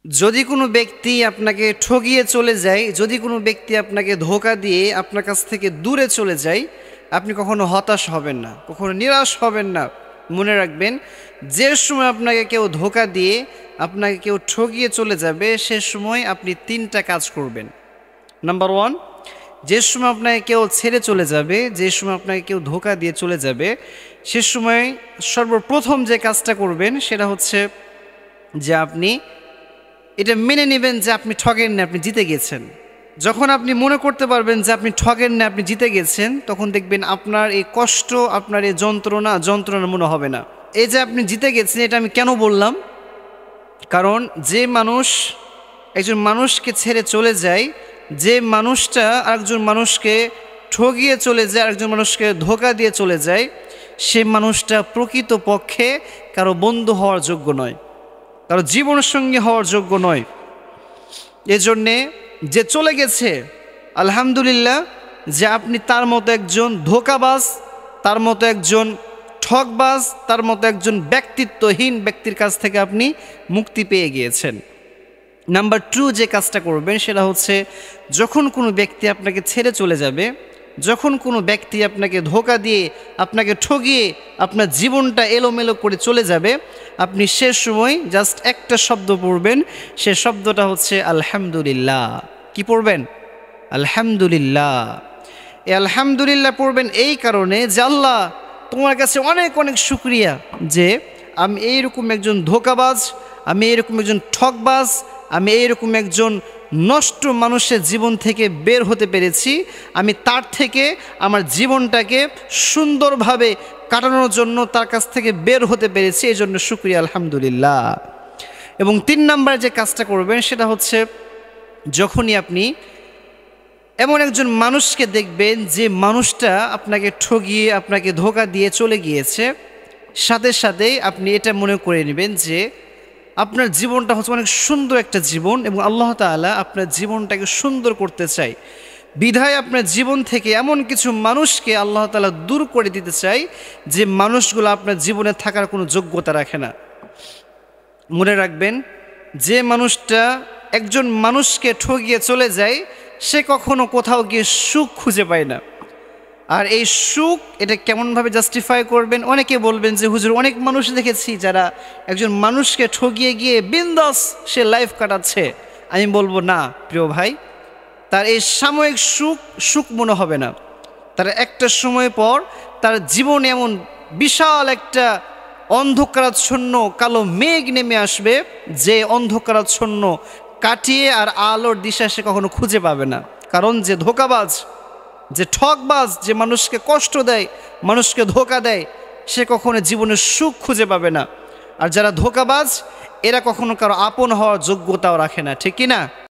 যদি কোনো ব্যক্তি আপনাকে ঠকিয়ে চলে যায়, যদি কোনো ব্যক্তি আপনাকে ধোঁকা দিয়ে আপনার কাছ থেকে দূরে চলে যায়, আপনি কখনো হতাশ হবেন না, কখনো নিরাশ হবেন না। মনে রাখবেন, যে সময় আপনাকে কেউ ধোঁকা দিয়ে আপনাকে কেউ ঠকিয়ে চলে যাবে, সে সময় আপনি তিনটা কাজ করবেন। নাম্বার ওয়ান, যে সময় আপনাকে কেউ ছেড়ে চলে যাবে, যে সময় আপনাকে কেউ ধোঁকা দিয়ে চলে যাবে, সে সময় সর্বপ্রথম যে কাজটা করবেন সেটা হচ্ছে যে আপনি এটা মেনে নেবেন যে আপনি ঠগেন না, আপনি জিতে গেছেন। যখন আপনি মনে করতে পারবেন যে আপনি ঠগেন না, আপনি জিতে গেছেন, তখন দেখবেন আপনার এই কষ্ট, আপনার এই যন্ত্রণা মনে হবে না। এই যে আপনি জিতে গেছেন, এটা আমি কেন বললাম? কারণ যে মানুষ একজন মানুষকে ছেড়ে চলে যায়, যে মানুষটা আরেকজন মানুষকে ঠগিয়ে চলে যায়, আরেকজন মানুষকে ধোঁকা দিয়ে চলে যায়, সে মানুষটা প্রকৃতপক্ষে কারো বন্ধু হওয়ার যোগ্য নয়, কারো জীবনসঙ্গী হওয়ার যোগ্য নয়। এজন্যে যে চলে গেছে, আলহামদুলিল্লাহ, যে আপনি তার মতো একজন ধোঁকাবাজ, তার মতো একজন ঠকবাজ, তার মতো একজন ব্যক্তিত্বহীন ব্যক্তির কাছ থেকে আপনি মুক্তি পেয়ে গিয়েছেন। নাম্বার টু, যে কাজটা করবেন সেটা হচ্ছে, যখন কোনো ব্যক্তি আপনাকে ছেড়ে চলে যাবে, যখন কোনো ব্যক্তি আপনাকে ধোঁকা দিয়ে, আপনাকে ঠগিয়ে আপনার জীবনটা এলোমেলো করে চলে যাবে, আপনি সে সময় জাস্ট একটা শব্দ পড়বেন। সে শব্দটা হচ্ছে আলহামদুলিল্লাহ। কি পড়বেন? আলহামদুলিল্লাহ। এই আলহামদুলিল্লাহ পড়বেন এই কারণে যে আল্লাহ, তোমার কাছে অনেক অনেক শুকরিয়া যে আমি এইরকম একজন ধোঁকাবাজ, আমি এইরকম একজন ঠকবাজ, আমি এইরকম একজন নষ্ট মানুষের জীবন থেকে বের হতে পেরেছি। আমি তার থেকে আমার জীবনটাকে সুন্দরভাবে কাটানোর জন্য তার কাছ থেকে বের হতে পেরেছি, এই জন্য শুকরিয়া, আলহামদুলিল্লাহ। এবং 3 নাম্বার যে কাজটা করবেন সেটা হচ্ছে, যখনই আপনি এমন একজন মানুষকে দেখবেন যে মানুষটা আপনাকে ঠগিয়ে, আপনাকে ধোঁকা দিয়ে চলে গিয়েছে, সাথে সাথেই আপনি এটা মনে করে নেবেন যে আপনার জীবনটা হচ্ছে অনেক সুন্দর একটা জীবন এবং আল্লাহ তাআলা আপনার জীবনটাকে সুন্দর করতে চাই। বিধায় আপনার জীবন থেকে এমন কিছু মানুষকে আল্লাহ তাআলা দূর করে দিতে চাই, যে মানুষগুলো আপনার জীবনে থাকার কোনো যোগ্যতা রাখে না। মনে রাখবেন, যে মানুষটা একজন মানুষকে ঠগিয়ে চলে যায়, সে কখনো কোথাও গিয়ে সুখ খুঁজে পায় না। আর এই সুখ, এটা কেমনভাবে জাস্টিফাই করবেন? অনেকে বলবেন যে হুজুর, অনেক মানুষ দেখেছি যারা একজন মানুষকে ঠগিয়ে গিয়ে বিন্দাস সে লাইফ কাটাচ্ছে। আমি বলবো না প্রিয় ভাই, তার এই সাময়িক সুখ মনে হবে না। তার একটা সময় পর তার জীবনে এমন বিশাল একটা অন্ধকারাচ্ছন্ন কালো মেঘ নেমে আসবে, যে অন্ধকারাচ্ছন্ন কাটিয়ে আর আলোর দিশা সে কখনো খুঁজে পাবে না। কারণ যে ধোঁকাবাজ, যে ঠকবাজ, যে মানুষকে কষ্ট দেয়, মানুষকে ধোঁকা দেয়, সে কখনো জীবনের সুখ খুঁজে পাবে না। আর যারা ধোঁকাবাজ, এরা কখনো কারো আপন হওয়ার যোগ্যতাও রাখে না, ঠিক কি না?